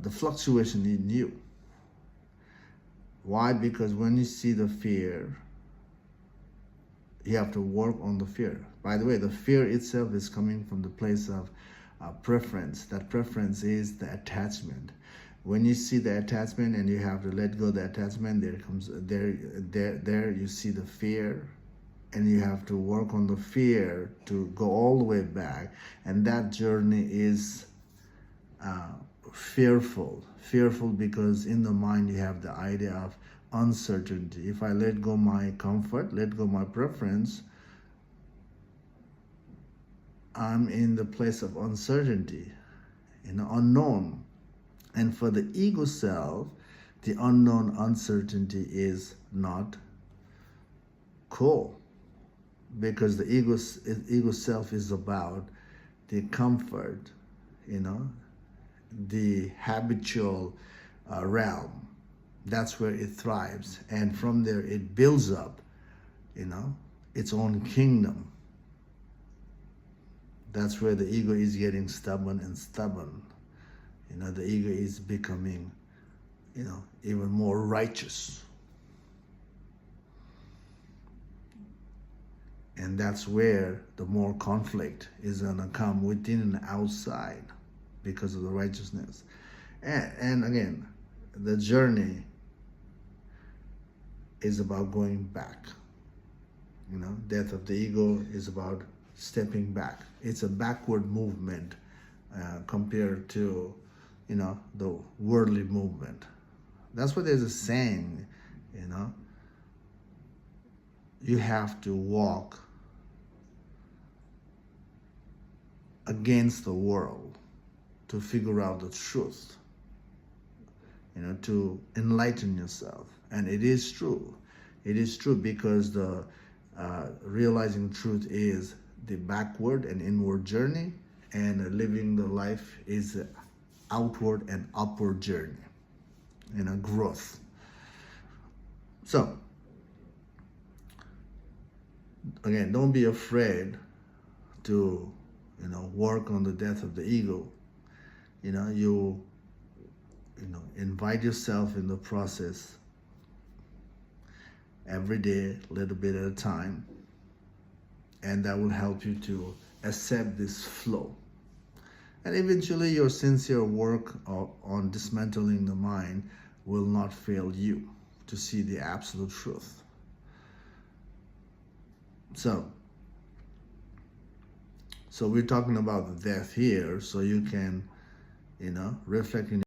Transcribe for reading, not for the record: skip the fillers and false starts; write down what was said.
the fluctuation in you. Why? Because when you see the fear, you have to work on the fear. By the way, the fear itself is coming from the place of preference. That preference is the attachment. When you see the attachment and you have to let go of the attachment, there you see the fear, and you have to work on the fear to go all the way back. And that journey is fearful because in the mind you have the idea of uncertainty. If I let go my comfort, let go my preference, I'm in the place of uncertainty, unknown. And for the ego self, the unknown, uncertainty is not cool, because the ego self is about the comfort, the habitual realm. That's where it thrives, and from there it builds up, its own kingdom. That's where the ego is getting stubborn. The ego is becoming, even more righteous. And that's where the more conflict is gonna come within and outside because of the righteousness. And again, the journey is about going back. Death of the ego is about stepping back. It's a backward movement compared to, the worldly movement. That's what there's a saying, you have to walk against the world to figure out the truth, to enlighten yourself. And it is true. It is true, because the realizing truth is the backward and inward journey, and living the life is the outward and upward journey, growth. So, again, don't be afraid to, work on the death of the ego. You invite yourself in the process every day, a little bit at a time, and that will help you to accept this flow. And eventually your sincere work on dismantling the mind will not fail you to see the absolute truth. So we're talking about the death here, so you can, reflect in